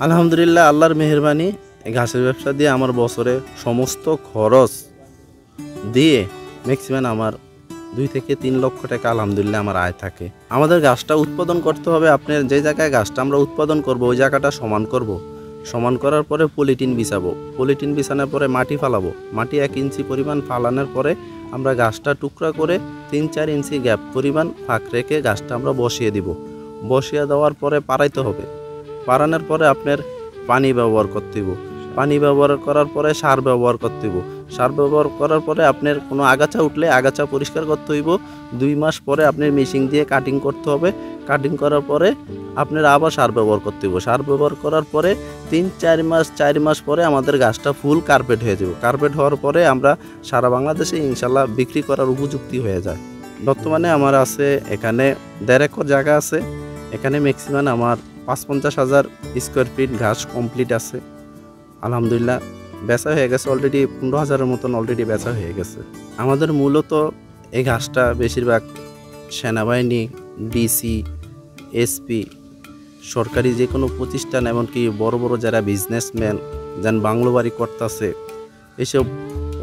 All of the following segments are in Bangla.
আলহামদুলিল্লাহ, আল্লাহর মেহেরবানি। এই ঘাসের ব্যবসা দিয়ে আমার বছরে সমস্ত খরচ দিয়ে ম্যাক্সিমাম আমার 2 থেকে 3 লক্ষ টাকা আলহামদুলিল্লাহ আমার আয় থাকে। আমাদের গাছটা উৎপাদন করতে হবে, আপনার যে জায়গায় গাছটা আমরা উৎপাদন করব ওই জায়গাটা সমান করব। সমান করার পরে পলিটিন বিছাবো, পলিটিন বিছানোর পরে মাটি ফালাবো, মাটি 1 ইঞ্চি পরিমাণ ফালানোর পরে আমরা গাছটা টুকরা করে 3-4 ইঞ্চি গ্যাপ পরিমাণ ফাঁক রেখে গাছটা আমরা বসিয়ে দিব। বসিয়ে দেওয়ার পরে পাড়াইতে হবে। পাড়ানোর পরে আপনার পানি ব্যবহার করতে হইব। পানি ব্যবহার করার পরে সার ব্যবহার করতে হইব। সার ব্যবহার করার পরে আপনার কোনো আগাছা উঠলে আগাছা পরিষ্কার করতে হইব। 2 মাস পরে আপনার মেশিন দিয়ে কাটিং করতে হবে। কাটিং করার পরে আপনার আবার সার ব্যবহার করতে হইব। সার ব্যবহার করার পরে 4 মাস পরে আমাদের গাছটা ফুল কার্পেট হয়ে যাবে। কার্পেট হওয়ার পরে আমরা সারা বাংলাদেশে ইনশাল্লাহ বিক্রি করার উপযুক্তি হয়ে যায়। বর্তমানে আমার আছে এখানে 1.5 একর জায়গা আছে। এখানে ম্যাক্সিমাম আমার 50-50 হাজার স্কোয়ার ফিট ঘাস কমপ্লিট আছে। আলহামদুলিল্লাহ বেচা হয়ে গেছে অলরেডি, 15,000-এর মতন অলরেডি বেচা হয়ে গেছে। আমাদের মূলত এই ঘাসটা বেশিরভাগ সেনাবাহিনী, ডিসি, এসপি, সরকারি যে কোনো প্রতিষ্ঠান, এমনকি বড় বড় যারা বিজনেসম্যান যেন বাংলো বাড়ি করতেছে, এসব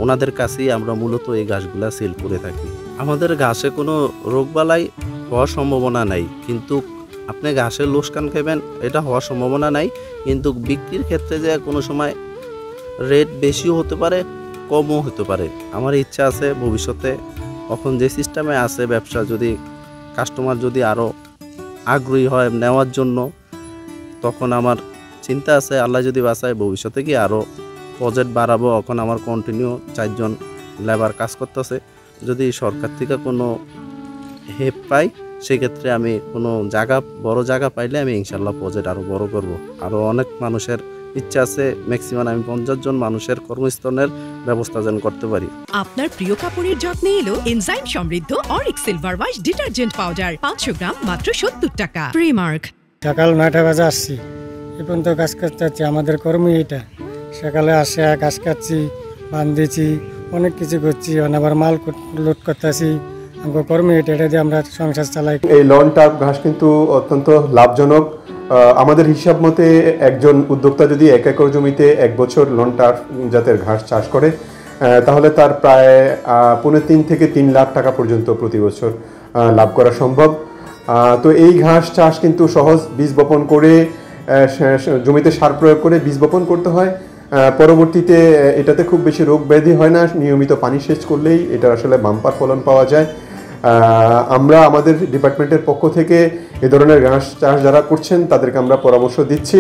ওনাদের কাছেই আমরা মূলত এই ঘাসগুলা সেল করে থাকি। আমাদের ঘাসে কোনো রোগবালাই হওয়ার সম্ভাবনা নাই, কিন্তু আপনি ঘাসের লোকসান খাবেন এটা হওয়ার সম্ভাবনা নাই। কিন্তু বিক্রির ক্ষেত্রে যে কোনো সময় রেট বেশিও হতে পারে, কমও হতে পারে। আমার ইচ্ছা আছে ভবিষ্যতে এখন যে সিস্টেমে আছে ব্যবসা, যদি কাস্টমার যদি আরও আগ্রহী হয় নেওয়ার জন্য, তখন আমার চিন্তা আছে আল্লাহ যদি বাঁচায় ভবিষ্যতে কি আরও প্রজেক্ট বাড়াবো। এখন আমার কন্টিনিউ 4 জন লেবার কাজ করতেছে। যদি সরকার থেকে কোনো হেল্প পাই সেক্ষেত্রে আমি কোনো জায়গা, বড় জায়গা পাইলে আমি ইনশাল্লাহ প্রজেক্ট আরও বড় করব। আরও অনেক মানুষের ইচ্ছা আছে, ম্যাক্সিমাম আমি 50 জন মানুষের কর্মস্থানের ব্যবস্থা যেন করতে পারি। আপনার প্রিয় কাপড়ের যত্নে এলো এনজাইম সমৃদ্ধ Arik silver wash detergent powder 500 গ্রাম মাত্র 70 টাকা। প্রিমার্ক। সকাল 9টা বাজে আসছি, এ পর্যন্ত কাজ করতে হচ্ছে। আমাদের কর্মী এটা, সকালে আসে কাজ কাটছি, বান্ধিছি, অনেক কিছু করছি, আবার মাল লোড করতেছি। আমাকে কর্মী এটা দিয়ে আমরা সংসার চালাই। এই লন টার্ফ ঘাস কিন্তু অত্যন্ত লাভজনক। আমাদের হিসাব মতে একজন উদ্যোক্তা যদি 1 একর জমিতে 1 বছর লন টার্ফ জাতের ঘাস চাষ করে, তাহলে তার প্রায় 3.5 থেকে 3 লাখ টাকা পর্যন্ত প্রতি বছর লাভ করা সম্ভব। তো এই ঘাস চাষ কিন্তু সহজ। বীজ বপন করে জমিতে সার প্রয়োগ করে বীজ বপন করতে হয়। পরবর্তীতে এটাতে খুব বেশি রোগ ব্যাধি হয় না। নিয়মিত পানি সেচ করলেই এটা আসলে বাম্পার ফলন পাওয়া যায়। আমরা আমাদের ডিপার্টমেন্টের পক্ষ থেকে এ ধরনের ঘাস চাষ যারা করছেন তাদেরকে আমরা পরামর্শ দিচ্ছি,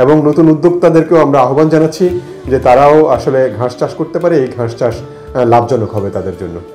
এবং নতুন উদ্যোক্তাদেরকেও আমরা আহ্বান জানাচ্ছি যে তারাও আসলে ঘাস চাষ করতে পারে। এই ঘাস চাষ লাভজনক হবে তাদের জন্য।